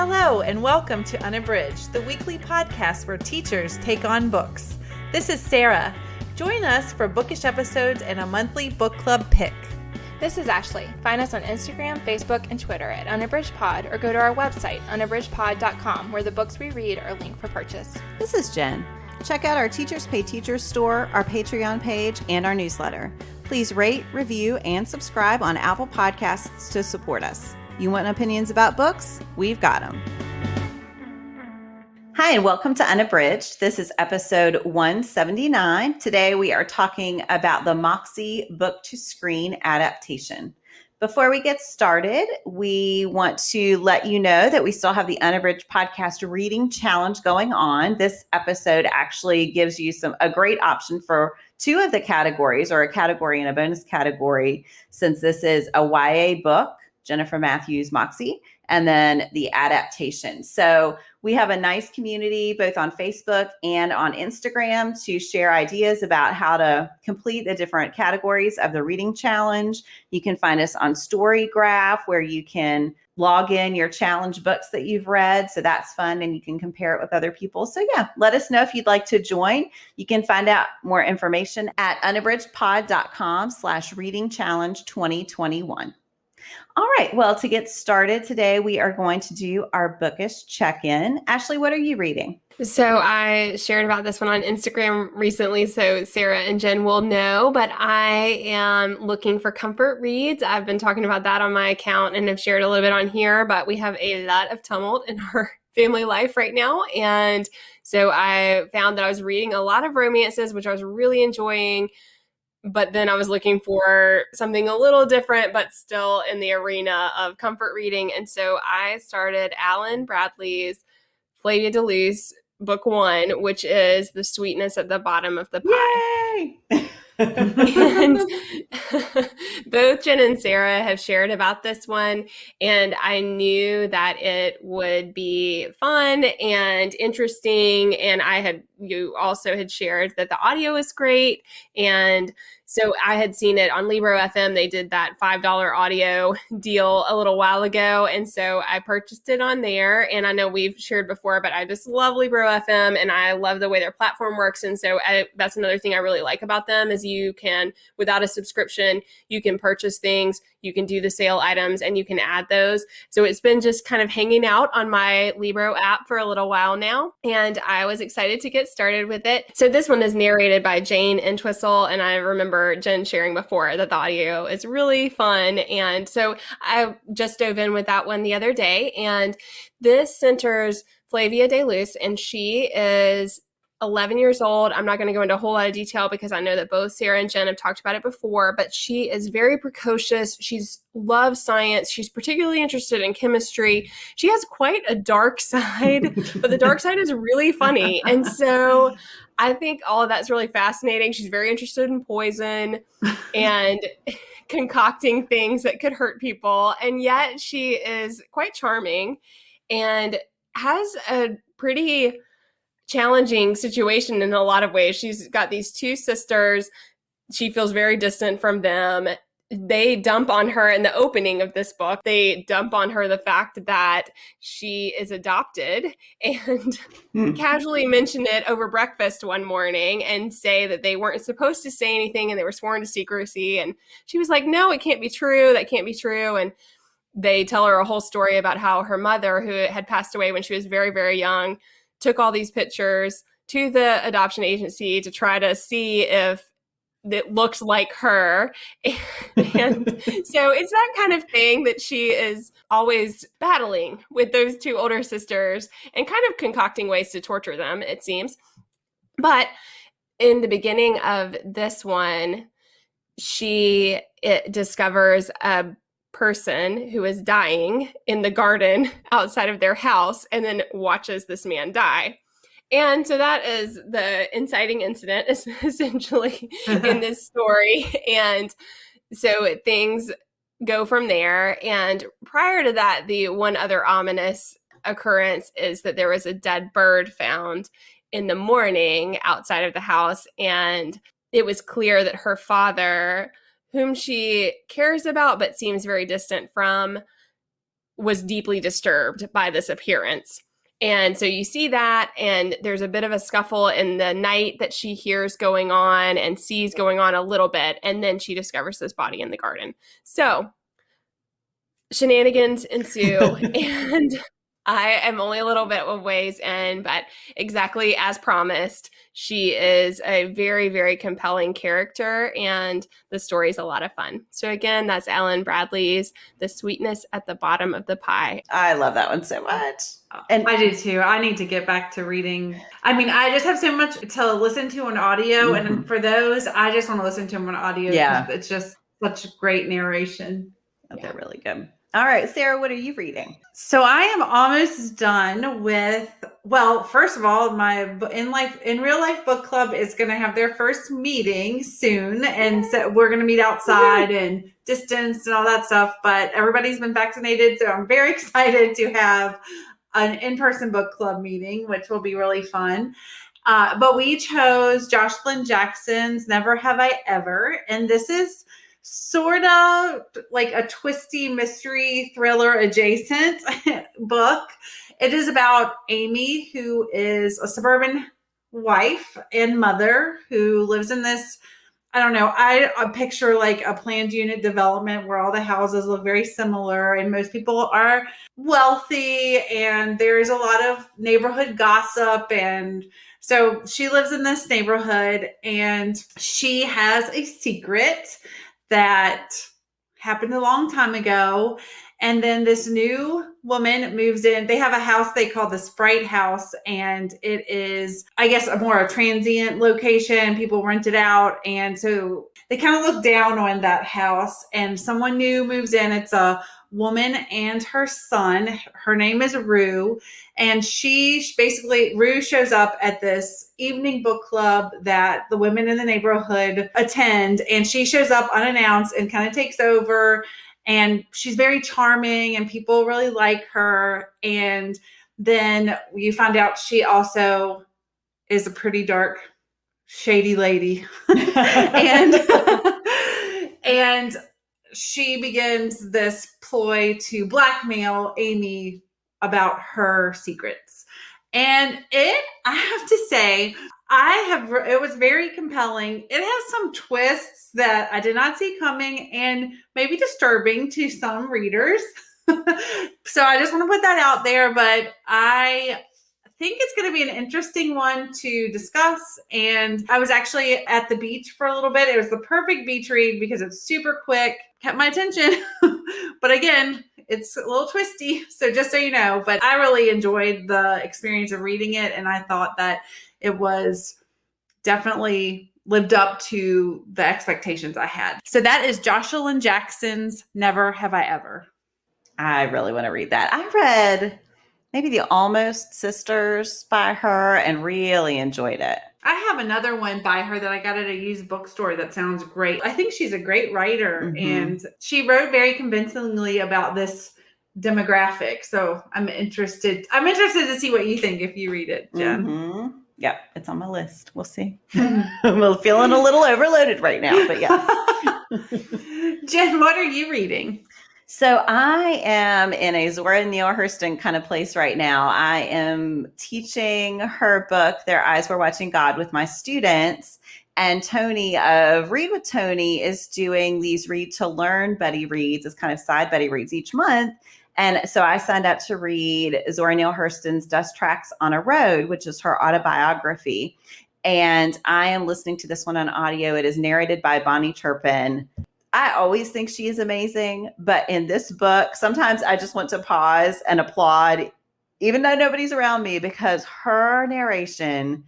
Hello and welcome to Unabridged, the weekly podcast where teachers take on books. This is Sarah. Join us for bookish episodes and a monthly book club pick. This is Ashley. Find us on Instagram, Facebook, and Twitter at Unabridged Pod, or go to our website, unabridgedpod.com, where the books we read are linked for purchase. This is Jen. Check out our Teachers Pay Teachers store, our Patreon page, and our newsletter. Please rate, review, and subscribe on Apple Podcasts to support us. You want opinions about books? We've got them. Hi, and welcome to Unabridged. This is episode 179. Today we are talking about the MOXIE book to screen adaptation. Before we get started, we want to let you know that we still have the Unabridged podcast reading challenge going on. This episode actually gives you a great option for two of the categories, or a category and a bonus category, since this is a YA book, Jennifer Matthieu's MOXIE, and then the adaptation. So we have a nice community both on Facebook and on Instagram to share ideas about how to complete the different categories of the reading challenge. You can find us on StoryGraph, where you can log in your challenge books that you've read. So that's fun, and you can compare it with other people. So yeah, let us know if you'd like to join. You can find out more information at unabridgedpod.com/reading-challenge-2021. All right. Well, to get started today, we are going to do our bookish check-in. Ashley, what are you reading? So I shared about this one on Instagram recently, so Sarah and Jen will know, but I am looking for comfort reads. I've been talking about that on my account and have shared a little bit on here, but we have a lot of tumult in our family life right now. And so I found that I was reading a lot of romances, which I was really enjoying. But then I was looking for something a little different, but still in the arena of comfort reading. And so I started Alan Bradley's Flavia de Luce, book 1, which is The Sweetness at the Bottom of the Pie. Yay! And both Jen and Sarah have shared about this one, and I knew that it would be fun and interesting, and you also had shared that the audio is great, and so I had seen it on Libro FM. They did that $5 audio deal a little while ago, and so I purchased it on there. And I know we've shared before, but I just love Libro FM, and I love the way their platform works. And so that's another thing I really like about them is you can, without a subscription, you can purchase things, you can do the sale items, and you can add those. So it's been just kind of hanging out on my Libro app for a little while now, and I was excited to get started with it. So this one is narrated by Jane Entwistle, and I remember Jen sharing before that the audio is really fun. And so I just dove in with that one the other day. And this centers Flavia de Luce, and she is 11 years old. I'm not going to go into a whole lot of detail because I know that both Sarah and Jen have talked about it before, but she is very precocious. She loves science. She's particularly interested in chemistry. She has quite a dark side, but the dark side is really funny. And so I think all of that's really fascinating. She's very interested in poison and concocting things that could hurt people. And yet she is quite charming and has a pretty challenging situation in a lot of ways. She's got these two sisters. She feels very distant from them. They dump on her in the opening of this book. They dump on her the fact that she is adopted and casually mention it over breakfast one morning and say that they weren't supposed to say anything and they were sworn to secrecy. And she was like, no, it can't be true. That can't be true. And they tell her a whole story about how her mother, who had passed away when she was very, very young, took all these pictures to the adoption agency to try to see if it looked like her. And so it's that kind of thing that she is always battling with those two older sisters and kind of concocting ways to torture them, it seems. But in the beginning of this one, she discovers a person who is dying in the garden outside of their house and then watches this man die. And so that is the inciting incident essentially in this story. And so things go from there. And prior to that, the one other ominous occurrence is that there was a dead bird found in the morning outside of the house. And it was clear that her father, whom she cares about but seems very distant from, was deeply disturbed by this appearance. And so you see that, and there's a bit of a scuffle in the night that she hears going on and sees going on a little bit, and then she discovers this body in the garden. So shenanigans ensue, and I am only a little bit of ways in, but exactly as promised, she is a very, very compelling character, and the story is a lot of fun. So again, that's Ellen Bradley's The Sweetness at the Bottom of the Pie. I love that one so much. And I do too. I need to get back to reading. I mean, I just have so much to listen to on audio, and for those, I just want to listen to them on audio. Yeah. It's just such great narration. They're really good. All right, Sarah, what are you reading? So I am almost done with, well, first of all, my in real life book club is going to have their first meeting soon. And so we're going to meet outside and distance and all that stuff. But everybody's been vaccinated. So I'm very excited to have an in-person book club meeting, which will be really fun. But we chose Jocelyn Jackson's Never Have I Ever. And this is sort of like a twisty mystery thriller adjacent book. It is about Amy, who is a suburban wife and mother who lives in this, I don't know, I picture like a planned unit development where all the houses look very similar and most people are wealthy and there's a lot of neighborhood gossip. And so she lives in this neighborhood and she has a secret that happened a long time ago. And then this new woman moves in. They have a house they call the Sprite House. And it is, I guess, a more transient location. People rent it out. And so they kind of look down on that house. And someone new moves in. It's a woman and her son. Her name is Rue. And Rue shows up at this evening book club that the women in the neighborhood attend. And she shows up unannounced and kind of takes over. And she's very charming and people really like her. And then you find out she also is a pretty dark, shady lady. and she begins this ploy to blackmail Amy about her secrets. And I have to say, it was very compelling. It has some twists that I did not see coming and maybe disturbing to some readers. So I just want to put that out there, but I think it's going to be an interesting one to discuss. And I was actually at the beach for a little bit. It was the perfect beach read because it's super quick, kept my attention. But again, it's a little twisty. So just so you know, but I really enjoyed the experience of reading it. And I thought that it was definitely lived up to the expectations I had. So that is Jocelyn Jackson's Never Have I Ever. I really want to read that. I read maybe The Almost Sisters by her and really enjoyed it. I have another one by her that I got at a used bookstore that sounds great. I think she's a great writer and she wrote very convincingly about this demographic. So I'm interested to see what you think if you read it, Jen. Yep, it's on my list. We'll see. I'm feeling a little overloaded right now, but yeah. Jen, what are you reading? So I am in a Zora and Neale Hurston kind of place right now. I am teaching her book, Their Eyes Were Watching God, with my students. And Tony of Read with Tony is doing these Read to Learn buddy reads as kind of side buddy reads each month. And so I signed up to read Zora Neale Hurston's Dust Tracks on a Road, which is her autobiography. And I am listening to this one on audio. It is narrated by Bonnie Turpin. I always think she is amazing, but in this book, sometimes I just want to pause and applaud, even though nobody's around me, because her narration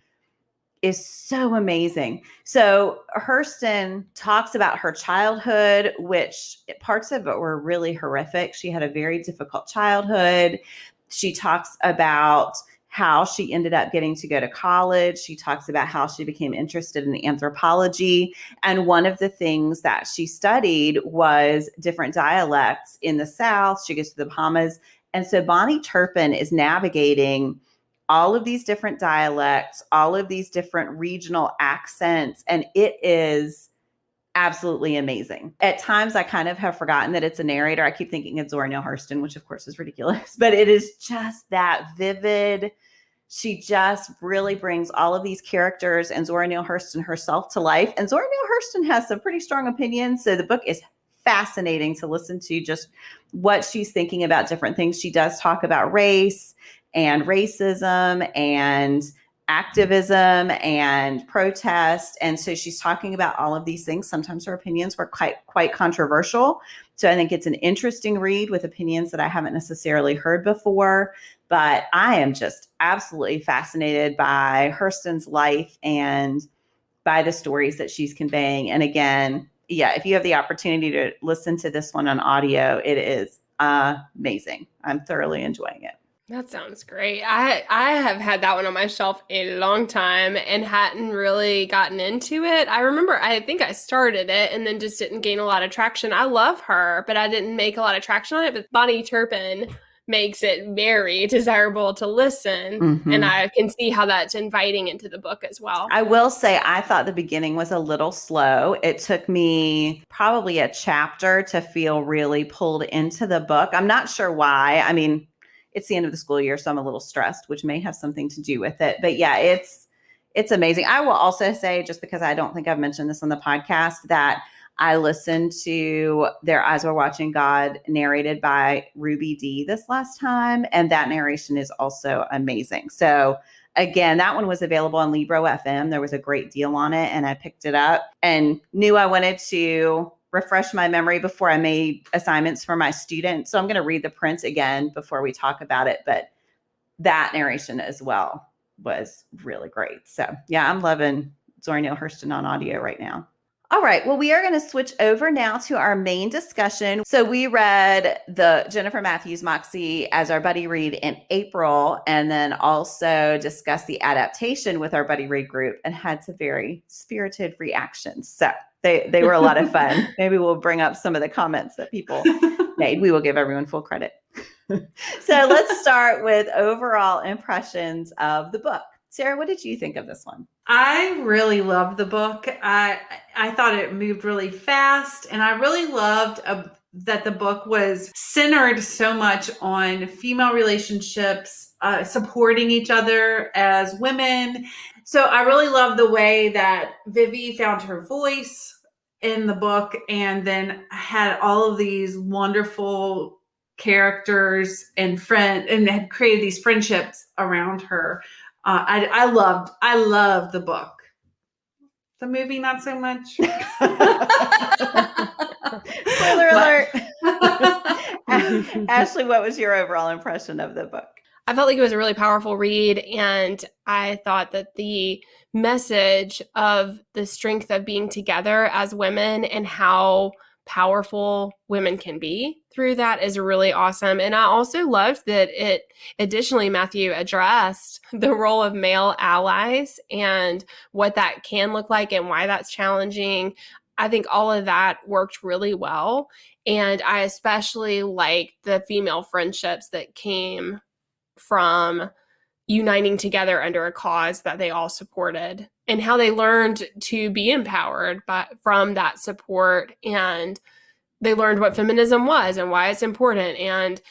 is so amazing. So Hurston talks about her childhood, which parts of it were really horrific. She had a very difficult childhood. She talks about how she ended up getting to go to college. She talks about how she became interested in anthropology. And one of the things that she studied was different dialects in the South. She goes to the Bahamas. And so Bonnie Turpin is navigating all of these different dialects, all of these different regional accents. And it is absolutely amazing. At times, I kind of have forgotten that it's a narrator. I keep thinking it's Zora Neale Hurston, which of course is ridiculous, but it is just that vivid. She just really brings all of these characters and Zora Neale Hurston herself to life. And Zora Neale Hurston has some pretty strong opinions. So the book is fascinating to listen to, just what she's thinking about different things. She does talk about race and racism and activism and protest. And so she's talking about all of these things. Sometimes her opinions were quite controversial. So I think it's an interesting read with opinions that I haven't necessarily heard before. But I am just absolutely fascinated by Hurston's life and by the stories that she's conveying. And again, yeah, if you have the opportunity to listen to this one on audio, it is amazing. I'm thoroughly enjoying it. That sounds great. I have had that one on my shelf a long time and hadn't really gotten into it. I remember I think I started it and then just didn't gain a lot of traction. I love her, but I didn't make a lot of traction on it. But Bonnie Turpin makes it very desirable to listen. Mm-hmm. And I can see how that's inviting into the book as well. I will say I thought the beginning was a little slow. It took me probably a chapter to feel really pulled into the book. I'm not sure why. I mean, it's the end of the school year, so I'm a little stressed, which may have something to do with it. But yeah, it's amazing. I will also say, just because I don't think I've mentioned this on the podcast, that I listened to Their Eyes Were Watching God narrated by Ruby Dee this last time, and that narration is also amazing. So again, that one was available on Libro FM. There was a great deal on it, and I picked it up and knew I wanted to refresh my memory before I made assignments for my students. So I'm going to read the print again before we talk about it. But that narration as well was really great. So yeah, I'm loving Zora Neale Hurston on audio right now. All right. Well, we are going to switch over now to our main discussion. So we read the Jennifer Matthews MOXIE as our buddy read in April, and then also discussed the adaptation with our buddy read group and had some very spirited reactions. So they were a lot of fun. Maybe we'll bring up some of the comments that people made. We will give everyone full credit. So let's start with overall impressions of the book. Sarah, what did you think of this one? I really loved the book. I thought it moved really fast, and I really loved that the book was centered so much on female relationships, supporting each other as women. So I really love the way that Vivi found her voice in the book and then had all of these wonderful characters and had created these friendships around her. I loved the book. The movie, not so much. Spoiler alert. Ashley, what was your overall impression of the book? I felt like it was a really powerful read, and I thought that the message of the strength of being together as women and how powerful women can be through that is really awesome. And I also loved that it additionally, Matthieu addressed the role of male allies and what that can look like and why that's challenging. I think all of that worked really well. And I especially liked the female friendships that came from uniting together under a cause that they all supported, and how they learned to be empowered from that support, and they learned what feminism was and why it's important and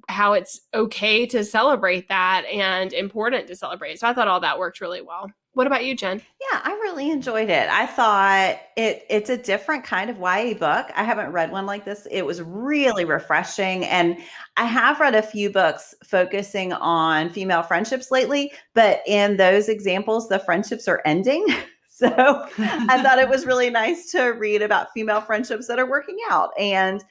how it's okay to celebrate that and important to celebrate. So I thought all that worked really well. What about you, Jen? Yeah, I really enjoyed it. I thought it's a different kind of YA book. I haven't read one like this. It was really refreshing. And I have read a few books focusing on female friendships lately, but in those examples, the friendships are ending. So I thought it was really nice to read about female friendships that are working out and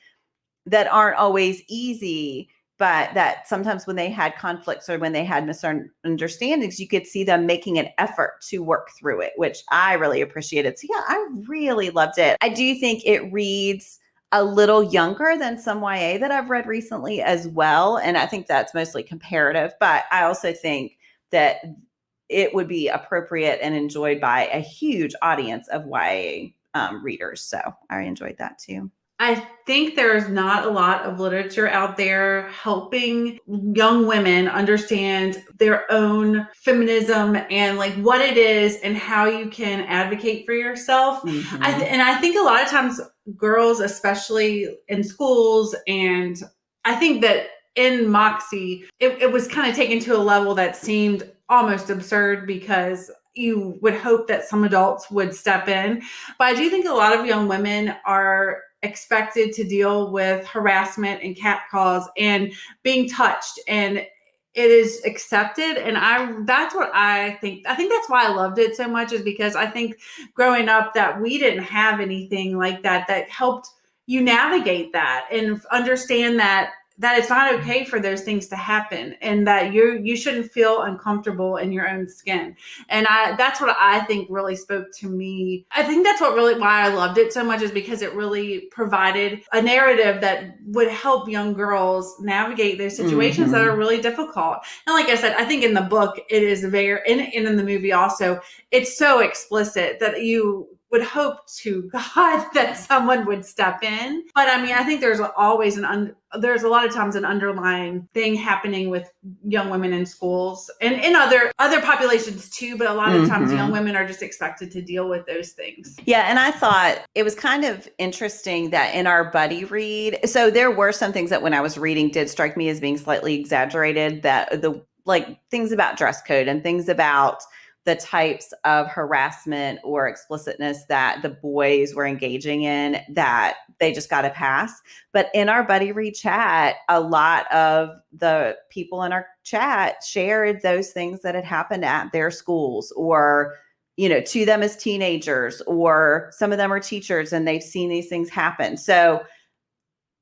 that aren't always easy, but that sometimes when they had conflicts or when they had misunderstandings, you could see them making an effort to work through it, which I really appreciated. So yeah, I really loved it. I do think it reads a little younger than some YA that I've read recently as well. And I think that's mostly comparative, but I also think that it would be appropriate and enjoyed by a huge audience of YA readers. So I enjoyed that too. I think there's not a lot of literature out there helping young women understand their own feminism and like what it is and how you can advocate for yourself. Mhm. And I think a lot of times girls, especially in schools, and I think that in MOXIE, it was kind of taken to a level that seemed almost absurd because you would hope that some adults would step in. But I do think a lot of young women are expected to deal with harassment and catcalls and being touched, and it is accepted. And that's what I think that's why I loved it so much, is because I think growing up that we didn't have anything like that helped you navigate that and understand that it's not okay for those things to happen, and that you shouldn't feel uncomfortable in your own skin. And that's what I think really spoke to me. I think that's why I loved it so much, is because it really provided a narrative that would help young girls navigate those situations that are really difficult. And like I said, I think in the book it is and in the movie also, it's so explicit that you would hope to God that someone would step in. But I mean, I think there's always there's a lot of times an underlying thing happening with young women in schools and in other populations too. But a lot of times young women are just expected to deal with those things. Yeah. And I thought it was kind of interesting that in our buddy read, so there were some things that when I was reading did strike me as being slightly exaggerated, that like things about dress code and things about the types of harassment or explicitness that the boys were engaging in, that they just got a pass. But in our buddy read chat, a lot of the people in our chat shared those things that had happened at their schools, or, you know, to them as teenagers, or some of them are teachers and they've seen these things happen. So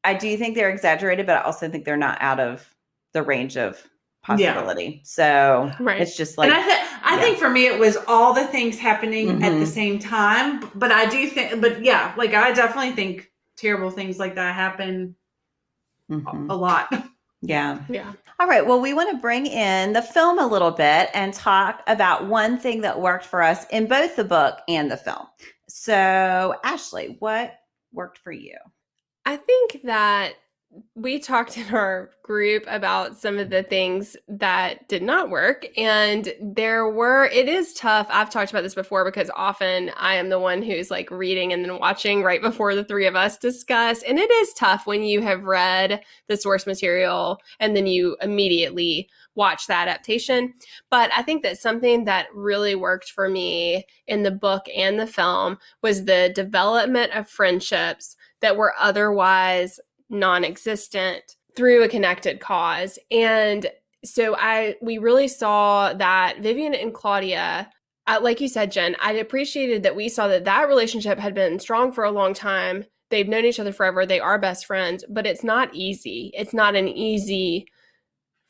I do think they're exaggerated, but I also think they're not out of the range of possibility. Yeah. So it's just like, and I think for me, it was all the things happening at the same time. But I do think, like I definitely think terrible things like that happen a lot. Yeah. All right. Well, we want to bring in the film a little bit and talk about one thing that worked for us in both the book and the film. So, Ashley, what worked for you? I think that we talked in our group about some of the things that did not work. And it is tough. I've talked about this before because often I am the one who's like reading and then watching right before the three of us discuss. And it is tough when you have read the source material and then you immediately watch the adaptation. But I think that something that really worked for me in the book and the film was the development of friendships that were otherwise non-existent through a connected cause. And so we really saw that Vivian and Claudia, like you said, Jen, I appreciated that we saw that relationship had been strong for a long time. They've known each other forever. They are best friends, but it's not easy. It's not an easy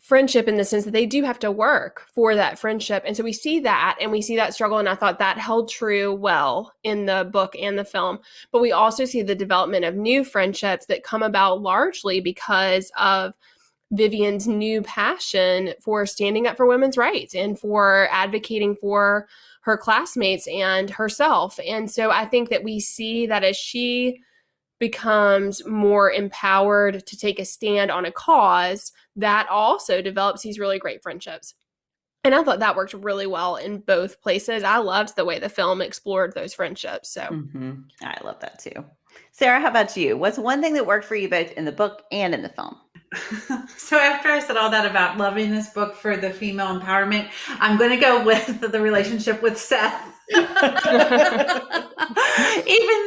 friendship in the sense that they do have to work for that friendship. And so we see that and we see that struggle. And I thought that held true well in the book and the film. But we also see the development of new friendships that come about largely because of Vivian's new passion for standing up for women's rights and for advocating for her classmates and herself. And so I think that we see that as she becomes more empowered to take a stand on a cause, that also develops these really great friendships. And I thought that worked really well in both places. I loved the way the film explored those friendships. So I love that too. Sarah, how about you? What's one thing that worked for you both in the book and in the film? So after I said all that about loving this book for the female empowerment, I'm going to go with the relationship with Seth. Even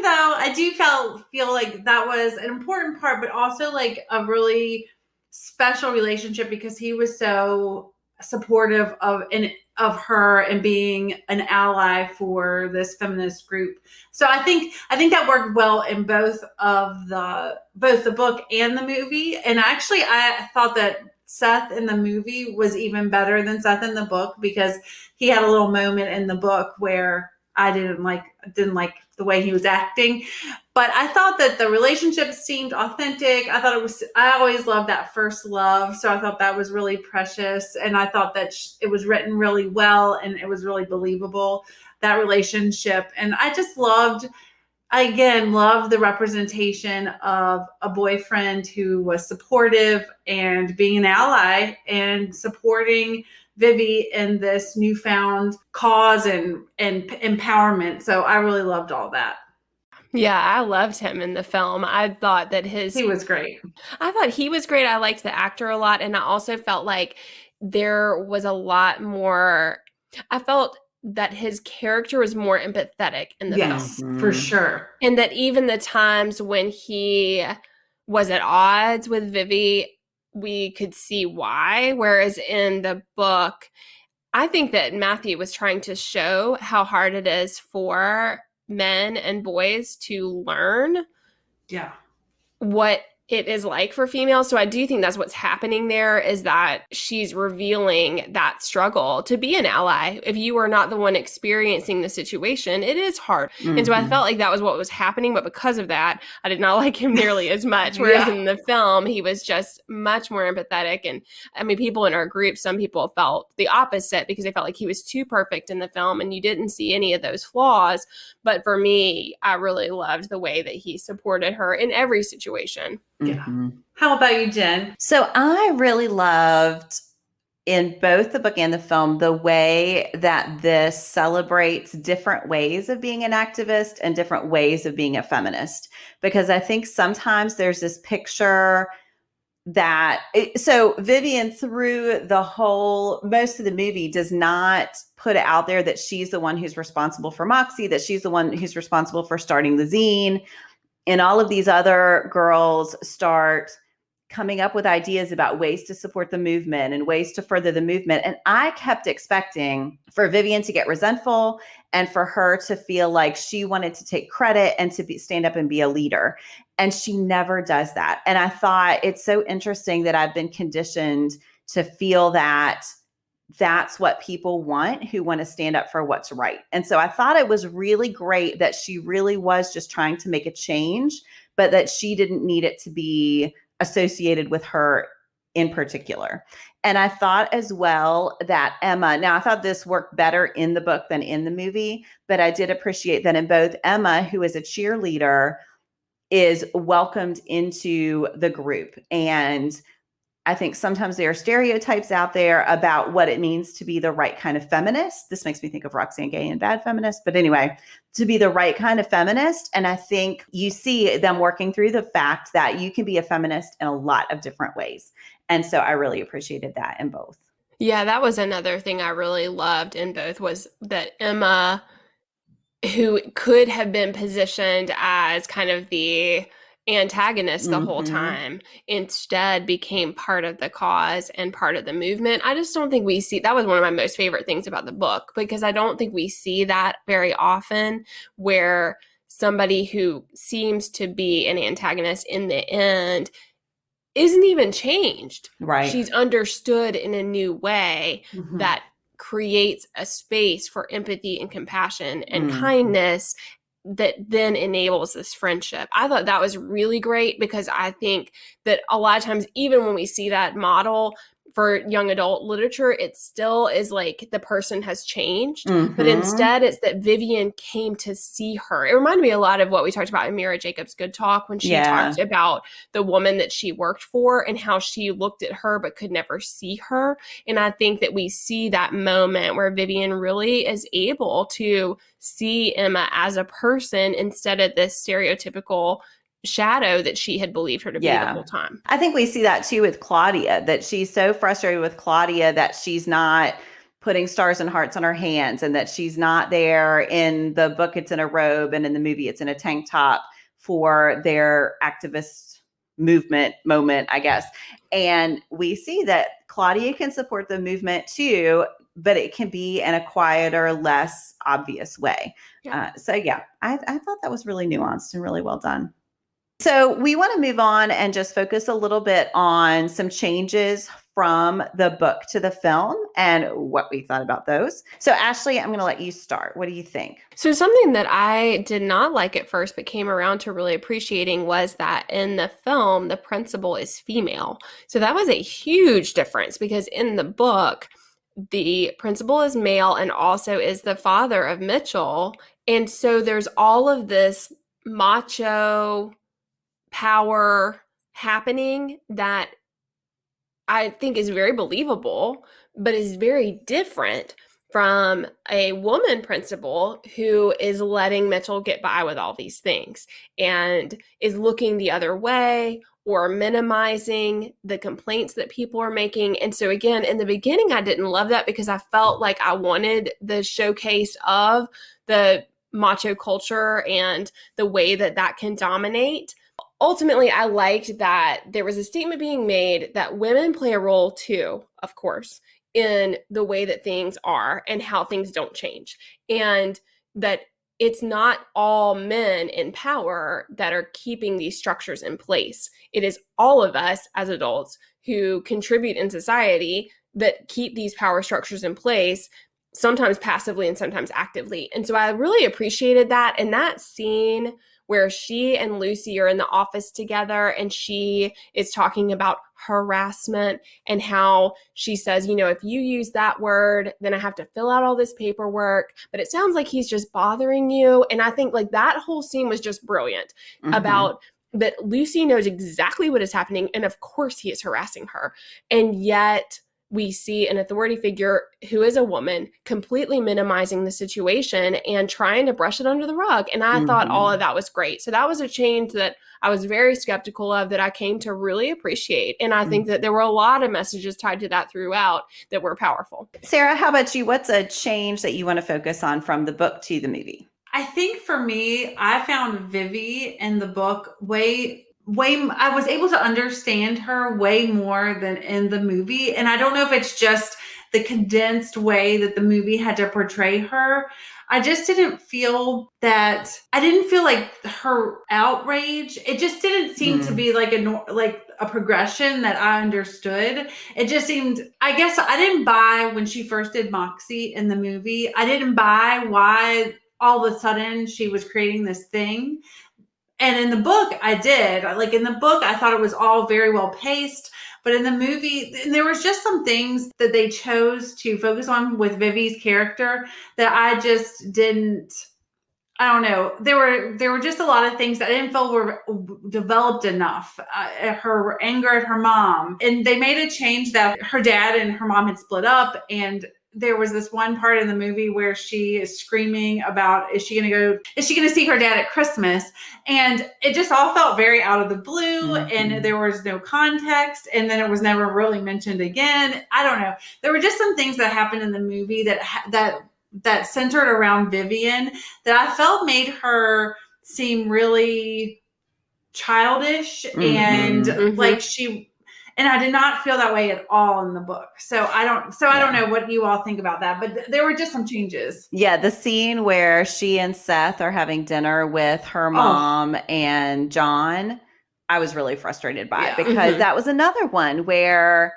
though I do feel like that was an important part, but also like a really special relationship because he was so supportive of her and being an ally for this feminist group. So I think that worked well in both the book and the movie. And actually I thought that Seth in the movie was even better than Seth in the book because he had a little moment in the book where I didn't like the way he was acting, but I thought that the relationship seemed authentic. I always loved that first love. So I thought that was really precious. And I thought that it was written really well and it was really believable, that relationship. And I just loved I again love the representation of a boyfriend who was supportive and being an ally and supporting Vivi in this newfound cause and empowerment. So I really loved all that. Yeah, I loved him in the film. I thought that He was great. I thought he was great. I liked the actor a lot. And I also felt like there was a lot more, I felt that his character was more empathetic in the film. Yes, for sure. And that even the times when he was at odds with Vivi, we could see why. Whereas in the book, I think that Matthieu was trying to show how hard it is for men and boys to learn what it is like for females. So I do think that's what's happening there, is that she's revealing that struggle to be an ally. If you are not the one experiencing the situation, it is hard. And so I felt like that was what was happening. But because of that, I did not like him nearly as much. Whereas in the film, he was just much more empathetic. And I mean, people in our group, some people felt the opposite because they felt like he was too perfect in the film and you didn't see any of those flaws. But for me, I really loved the way that he supported her in every situation. Yeah. How about you, Jen? So I really loved in both the book and the film the way that this celebrates different ways of being an activist and different ways of being a feminist. Because I think sometimes there's this picture that so Vivian through the whole most of the movie does not put it out there that she's the one who's responsible for MOXIE, that she's the one who's responsible for starting the zine. And all of these other girls start coming up with ideas about ways to support the movement and ways to further the movement. And I kept expecting for Vivian to get resentful and for her to feel like she wanted to take credit and to stand up and be a leader. And she never does that. And I thought it's so interesting that I've been conditioned to feel that that's what people want who want to stand up for what's right. And so I thought it was really great that she really was just trying to make a change, but that she didn't need it to be associated with her in particular. And I thought as well that Emma, now I thought this worked better in the book than in the movie, but I did appreciate that in both Emma, who is a cheerleader, is welcomed into the group. And I think sometimes there are stereotypes out there about what it means to be the right kind of feminist. This makes me think of Roxane Gay and Bad Feminist. But anyway, to be the right kind of feminist. And I think you see them working through the fact that you can be a feminist in a lot of different ways. And so I really appreciated that in both. Yeah, that was another thing I really loved in both, was that Emma, who could have been positioned as kind of the antagonist the whole time, instead became part of the cause and part of the movement. I just don't think we see, that was one of my most favorite things about the book, because I don't think we see that very often, where somebody who seems to be an antagonist in the end isn't even changed. Right. She's understood in a new way that creates a space for empathy and compassion and kindness that then enables this friendship. I thought that was really great, because I think that a lot of times, even when we see that model for young adult literature, it still is like the person has changed, but instead it's that Vivian came to see her. It reminded me a lot of what we talked about in Mira Jacobs' Good Talk, when she talked about the woman that she worked for and how she looked at her but could never see her. And I think that we see that moment where Vivian really is able to see Emma as a person instead of this stereotypical shadow that she had believed her to be the whole time. I think we see that too with Claudia, that she's so frustrated with Claudia that she's not putting stars and hearts on her hands, and that she's not there. In the book, it's in a robe, and in the movie, it's in a tank top for their activist movement moment, I guess. And we see that Claudia can support the movement too, but it can be in a quieter, less obvious way. I thought that was really nuanced and really well done. So we want to move on and just focus a little bit on some changes from the book to the film and what we thought about those. So Ashley, I'm going to let you start. What do you think? So something that I did not like at first, but came around to really appreciating, was that in the film, the principal is female. So that was a huge difference, because in the book, the principal is male and also is the father of Mitchell. And so there's all of this macho power happening that I think is very believable, but is very different from a woman principal who is letting Mitchell get by with all these things and is looking the other way or minimizing the complaints that people are making. And so again, in the beginning, I didn't love that because I felt like I wanted the showcase of the macho culture and the way that that can dominate. Ultimately, I liked that there was a statement being made that women play a role too, of course, in the way that things are and how things don't change. And that it's not all men in power that are keeping these structures in place. It is all of us as adults who contribute in society that keep these power structures in place, sometimes passively and sometimes actively. And so I really appreciated that. And that scene where she and Lucy are in the office together and she is talking about harassment and how she says, you know, if you use that word, then I have to fill out all this paperwork, but it sounds like he's just bothering you. And I think like that whole scene was just brilliant about that Lucy knows exactly what is happening. And of course he is harassing her. And yet we see an authority figure who is a woman completely minimizing the situation and trying to brush it under the rug. And I thought all of that was great. So that was a change that I was very skeptical of that I came to really appreciate. And I think that there were a lot of messages tied to that throughout that were powerful. Sarah, how about you? What's a change that you want to focus on from the book to the movie? I think for me, I found Vivi in the book I was able to understand her way more than in the movie. And I don't know if it's just the condensed way that the movie had to portray her. I just didn't feel like her outrage. It just didn't seem to be like a progression that I understood. It just seemed, I guess I didn't buy when she first did MOXIE in the movie. I didn't buy why all of a sudden she was creating this thing. And in the book, I did. Like in the book, I thought it was all very well paced. But in the movie, there was just some things that they chose to focus on with Vivi's character that I just didn't. I don't know. There were just a lot of things that I didn't feel were developed enough. Her anger at her mom, and they made a change that her dad and her mom had split up, and there was this one part in the movie where she is screaming about, is she going to see her dad at Christmas? And it just all felt very out of the blue and there was no context. And then it was never really mentioned again. I don't know. There were just some things that happened in the movie that centered around Vivian that I felt made her seem really childish and like and I did not feel that way at all in the book. So I don't know what you all think about that, but there were just some changes. Yeah, the scene where she and Seth are having dinner with her mom and John, I was really frustrated by it because that was another one where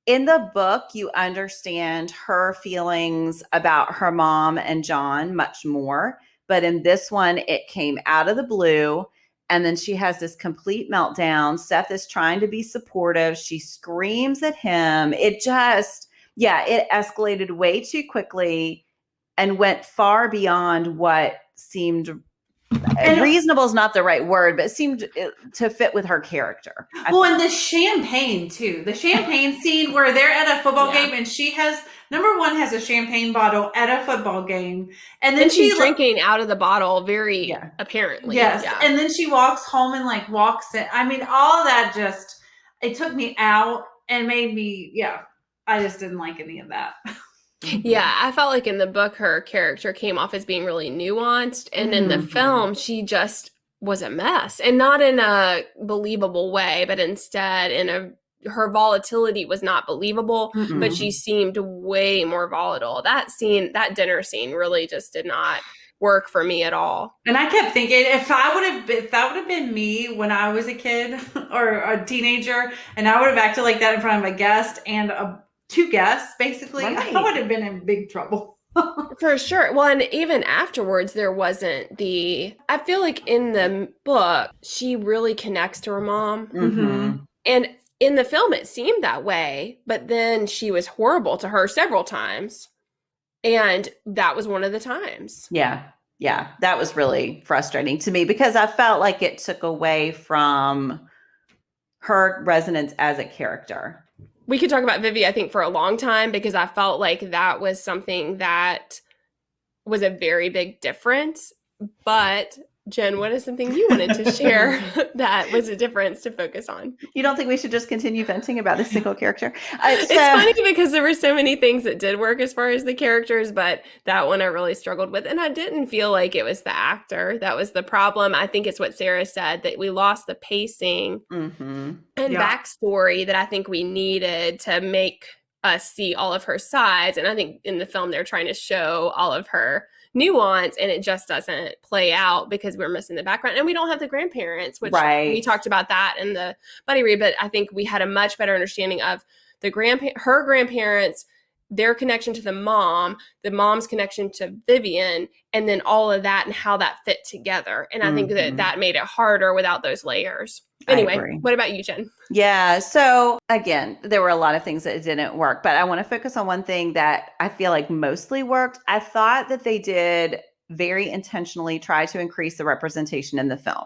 in the book, you understand her feelings about her mom and John much more. But in this one, it came out of the blue. And then she has this complete meltdown. Seth is trying to be supportive. She screams at him. It escalated way too quickly and went far beyond what seemed reasonable is not the right word, but it seemed to fit with her character. And the champagne too. The champagne scene where they're at a football game and she has a champagne bottle at a football game. And then she's drinking out of the bottle very apparently. Yes. Yeah. And then she walks home and walks in. I mean, all that it took me out and made me, I just didn't like any of that. Yeah, I felt like in the book, her character came off as being really nuanced. And in the film, she just was a mess. And not in a believable way, but instead her volatility was not believable, but she seemed way more volatile. That dinner scene really just did not work for me at all. And I kept thinking, if that would have been me when I was a kid or a teenager, and I would have acted like that in front of a guest and two guests, basically, I would have been in big trouble. For sure. Well, and even afterwards, there wasn't I feel like in the book, she really connects to her mom. And in the film, it seemed that way, but then she was horrible to her several times. And that was one of the times. Yeah. Yeah, that was really frustrating to me because I felt like it took away from her resonance as a character. We could talk about Vivi, I think, for a long time because I felt like that was something that was a very big difference. But Jen, what is something you wanted to share that was a difference to focus on? You don't think we should just continue venting about this single character? It's funny because there were so many things that did work as far as the characters, but that one I really struggled with. And I didn't feel like it was the actor that was the problem. I think it's what Sarah said, that we lost the pacing Mm-hmm. and backstory that I think we needed to make us see all of her sides. And I think in the film, they're trying to show all of her nuance, and it just doesn't play out because we're missing the background. And we don't have the grandparents, which we talked about that in the buddy read, but I think we had a much better understanding of her grandparents, their connection to the mom's connection to Vivian, and then all of that and how that fit together. And I think that made it harder without those layers. Anyway, what about you, Jen? Yeah. So again, there were a lot of things that didn't work, but I want to focus on one thing that I feel like mostly worked. I thought that they did very intentionally try to increase the representation in the film.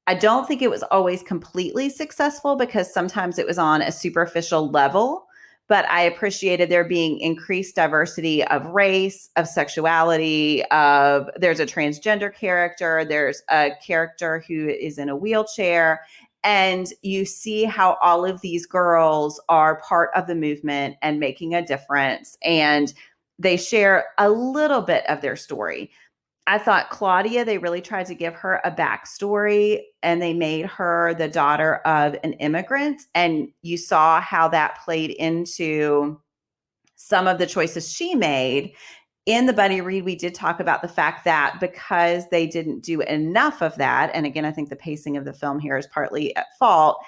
I don't think it was always completely successful because sometimes it was on a superficial level, but I appreciated there being increased diversity of race, of sexuality, there's a transgender character, there's a character who is in a wheelchair, and you see how all of these girls are part of the movement and making a difference, and they share a little bit of their story. I thought Claudia, they really tried to give her a backstory, and they made her the daughter of an immigrant. And you saw how that played into some of the choices she made. In the buddy read, we did talk about the fact that because they didn't do enough of that, and again, I think the pacing of the film here is partly at fault,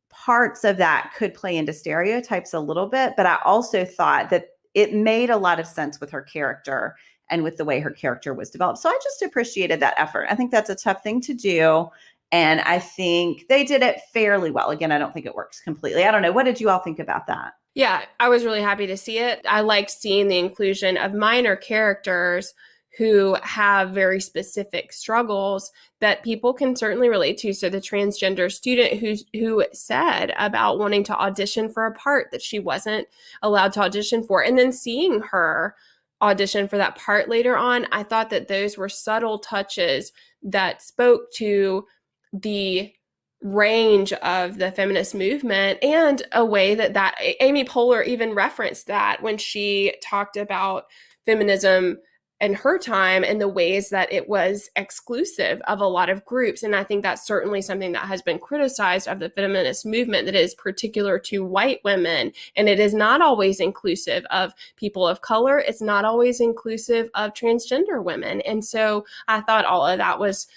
parts of that could play into stereotypes a little bit. But I also thought that it made a lot of sense with her character and with the way her character was developed. So I just appreciated that effort. I think that's a tough thing to do. And I think they did it fairly well. Again, I don't think it works completely. I don't know. What did you all think about that? Yeah, I was really happy to see it. I liked seeing the inclusion of minor characters who have very specific struggles that people can certainly relate to. So the transgender student who said about wanting to audition for a part that she wasn't allowed to audition for, and then seeing her audition for that part later on, I thought that those were subtle touches that spoke to the range of the feminist movement, and a way that Amy Poehler even referenced that when she talked about feminism in her time and the ways that it was exclusive of a lot of groups. And I think that's certainly something that has been criticized of the feminist movement, that is particular to white women. And it is not always inclusive of people of color. It's not always inclusive of transgender women. And so I thought all of that was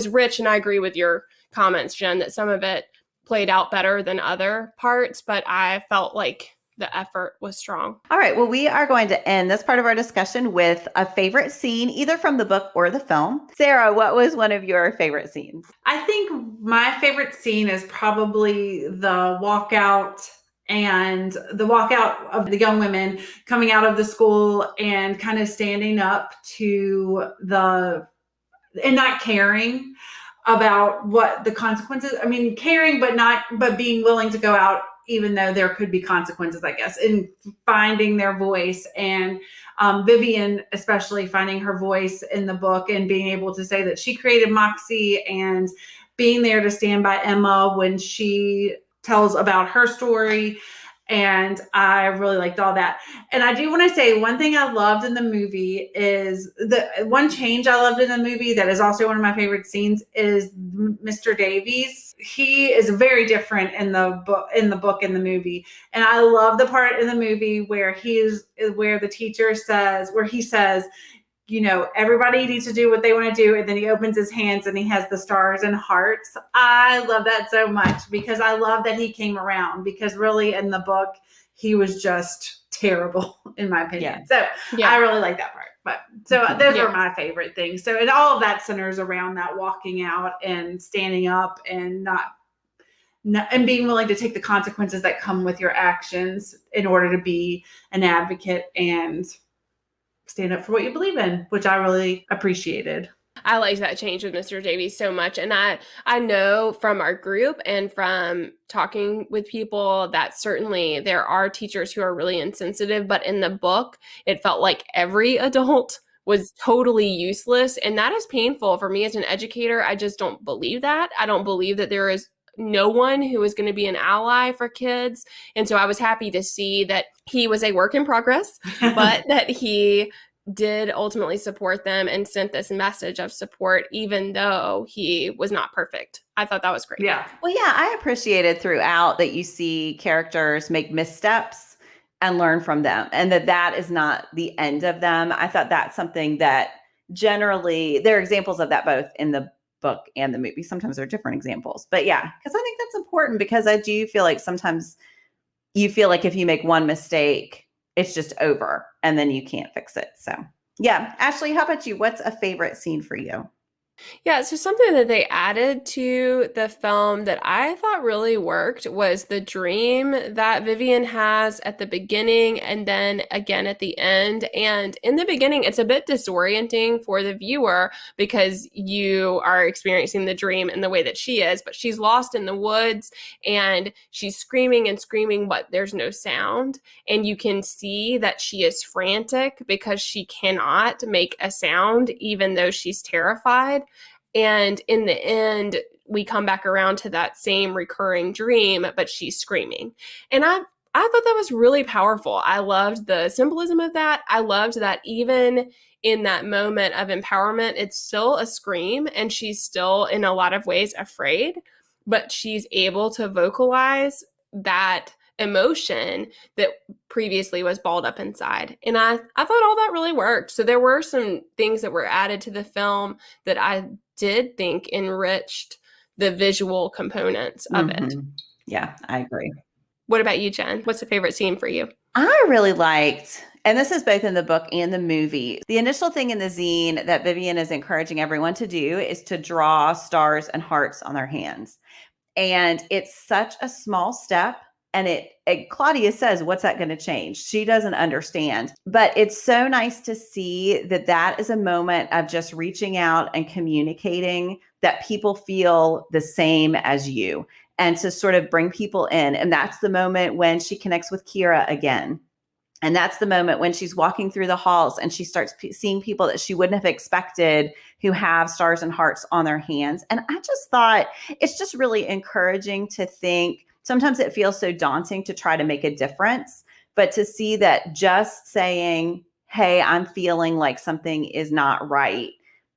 rich. And I agree with your comments, Jen, that some of it played out better than other parts, but I felt like the effort was strong. All right. Well, we are going to end this part of our discussion with a favorite scene, either from the book or the film. Sarah, what was one of your favorite scenes? I think my favorite scene is probably the walkout of the young women coming out of the school and kind of standing up to and not caring about what the consequences. I mean, caring, but being willing to go out even though there could be consequences, I guess, in finding their voice. And Vivian, especially finding her voice in the book and being able to say that she created MOXIE, and being there to stand by Emma when she tells about her story. And I really liked all that. And I do want to say one thing I loved in the movie is the one change I loved in the movie that is also one of my favorite scenes is Mr. Davies. He is very different in the book and the movie. And I love the part in the movie where he says, you know, everybody needs to do what they want to do. And then he opens his hands and he has the stars and hearts. I love that so much because I love that he came around, because really in the book, he was just terrible in my opinion. Yeah. So I really like that part. But so those were my favorite things. So, and all of that centers around that walking out and standing up and and being willing to take the consequences that come with your actions in order to be an advocate and stand up for what you believe in, which I really appreciated. I liked that change with Mr. Davies so much. And I know from our group and from talking with people that certainly there are teachers who are really insensitive, but in the book, it felt like every adult was totally useless. And that is painful for me as an educator. I just don't believe that. I don't believe that there is no one who is going to be an ally for kids. And so I was happy to see that he was a work in progress, but that he did ultimately support them and sent this message of support, even though he was not perfect. I thought that was great. Yeah. Well, yeah, I appreciated throughout that you see characters make missteps and learn from them, and that is not the end of them. I thought that's something that generally there are examples of that both in the book and the movie. Sometimes they're different examples, but yeah, because I think that's important, because I do feel like sometimes you feel like if you make one mistake, it's just over and then you can't fix it. So yeah. Ashley, how about you? What's a favorite scene for you? Yeah, so something that they added to the film that I thought really worked was the dream that Vivian has at the beginning and then again at the end. And in the beginning, it's a bit disorienting for the viewer because you are experiencing the dream in the way that she is, but she's lost in the woods and she's screaming and screaming, but there's no sound. And you can see that she is frantic because she cannot make a sound, even though she's terrified. And in the end, we come back around to that same recurring dream, but she's screaming. And I thought that was really powerful. I loved the symbolism of that. I loved that even in that moment of empowerment, it's still a scream and she's still in a lot of ways afraid, but she's able to vocalize that emotion that previously was balled up inside. And I thought all that really worked. So there were some things that were added to the film that I did think enriched the visual components of it. Yeah, I agree. What about you, Jen? What's the favorite scene for you? I really liked, and this is both in the book and the movie, the initial thing in the zine that Vivian is encouraging everyone to do is to draw stars and hearts on their hands. And it's such a small step. And Claudia says, what's that going to change? She doesn't understand. But it's so nice to see that that is a moment of just reaching out and communicating that people feel the same as you, and to sort of bring people in. And that's the moment when she connects with Kira again. And that's the moment when she's walking through the halls and she starts seeing people that she wouldn't have expected who have stars and hearts on their hands. And I just thought it's just really encouraging to think. Sometimes it feels so daunting to try to make a difference, but to see that just saying, hey, I'm feeling like something is not right,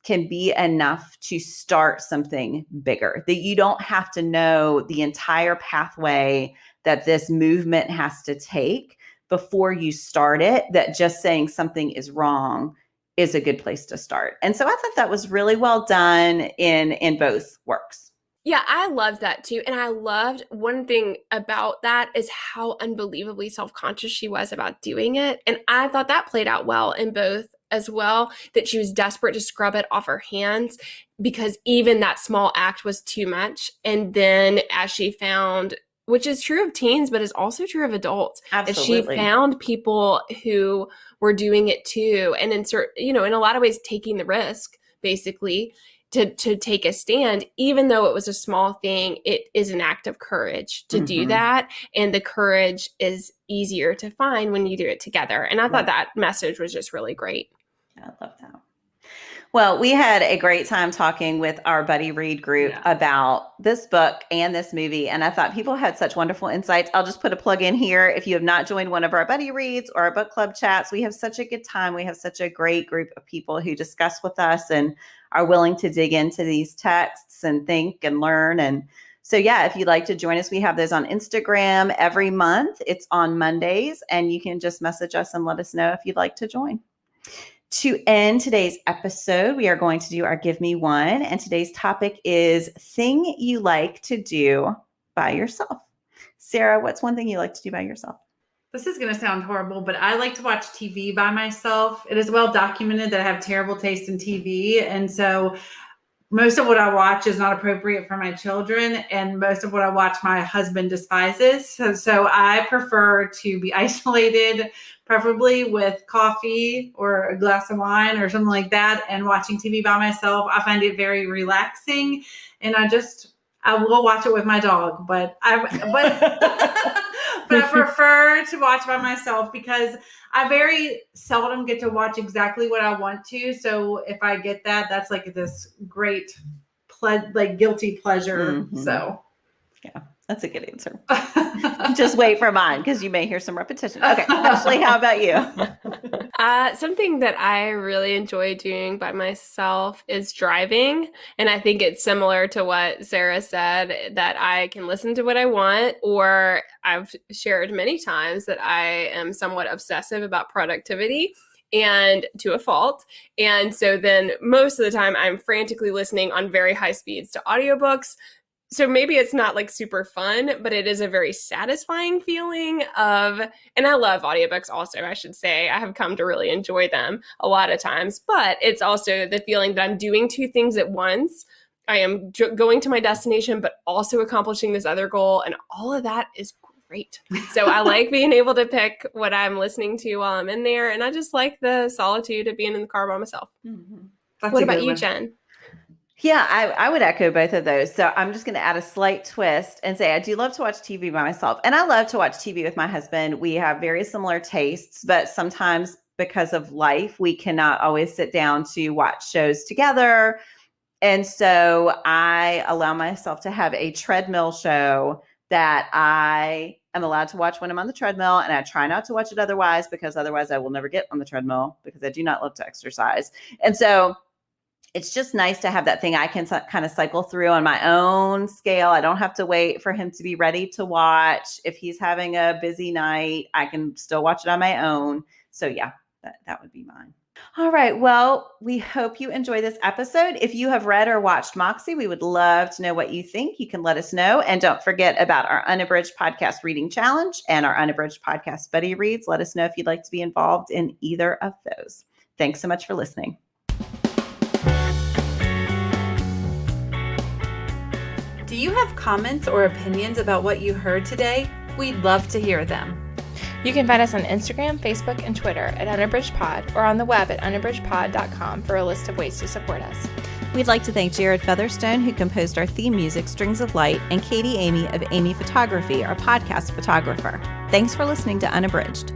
can be enough to start something bigger, that you don't have to know the entire pathway that this movement has to take before you start it, that just saying something is wrong is a good place to start. And so I thought that was really well done in both works. Yeah, I loved that too. And I loved one thing about that is how unbelievably self-conscious she was about doing it. And I thought that played out well in both as well, that she was desperate to scrub it off her hands because even that small act was too much. And then as she found, which is true of teens, but is also true of adults, Absolutely. that she found people who were doing it too. And in a lot of ways, taking the risk, basically, to take a stand, even though it was a small thing, it is an act of courage to do that. And the courage is easier to find when you do it together. And I thought that message was just really great. I love that. Well, we had a great time talking with our buddy read group about this book and this movie. And I thought people had such wonderful insights. I'll just put a plug in here. If you have not joined one of our buddy reads or our book club chats, we have such a good time. We have such a great group of people who discuss with us and are willing to dig into these texts and think and learn. And so, yeah, if you'd like to join us, we have those on Instagram every month. It's on Mondays, and you can just message us and let us know if you'd like to join. To end today's episode, we are going to do our Give Me One. And today's topic is thing you like to do by yourself. Sarah, what's one thing you like to do by yourself? This is going to sound horrible, but I like to watch TV by myself. It is well documented that I have terrible taste in TV. And so most of what I watch is not appropriate for my children. And most of what I watch, my husband despises. So I prefer to be isolated, preferably with coffee or a glass of wine or something like that, and watching TV by myself. I find it very relaxing, and I will watch it with my dog, but but I prefer to watch by myself because I very seldom get to watch exactly what I want to. So if I get that, that's like this great guilty pleasure. Mhm. So yeah, that's a good answer. Just wait for mine because you may hear some repetition. Okay, Ashley, how about you? Something that I really enjoy doing by myself is driving. And I think it's similar to what Sarah said, that I can listen to what I want, or I've shared many times that I am somewhat obsessive about productivity, and to a fault. And so then most of the time I'm frantically listening on very high speeds to audiobooks. So maybe it's not like super fun, but it is a very satisfying feeling of, and I love audiobooks also, I should say. I have come to really enjoy them a lot of times, but it's also the feeling that I'm doing two things at once. I am going to my destination, but also accomplishing this other goal. And all of that is great. So I like being able to pick what I'm listening to while I'm in there. And I just like the solitude of being in the car by myself. that's What a about good you, one. Jen? Yeah, I would echo both of those. So I'm just going to add a slight twist and say I do love to watch TV by myself. And I love to watch TV with my husband. We have very similar tastes, but sometimes because of life, we cannot always sit down to watch shows together. And so I allow myself to have a treadmill show that I am allowed to watch when I'm on the treadmill. And I try not to watch it otherwise, because otherwise I will never get on the treadmill, because I do not love to exercise. And so it's just nice to have that thing I can kind of cycle through on my own scale. I don't have to wait for him to be ready to watch. If he's having a busy night, I can still watch it on my own. So yeah, that would be mine. All right. Well, we hope you enjoy this episode. If you have read or watched MOXIE, we would love to know what you think. You can let us know. And don't forget about our Unabridged podcast reading challenge and our Unabridged podcast buddy reads. Let us know if you'd like to be involved in either of those. Thanks so much for listening. Do you have comments or opinions about what you heard today? We'd love to hear them. You can find us on Instagram, Facebook, and Twitter at Unabridged Pod, or on the web at unabridgedpod.com for a list of ways to support us. We'd like to thank Jared Featherstone, who composed our theme music, Strings of Light, and Katie Amy of Amy Photography, our podcast photographer. Thanks for listening to Unabridged.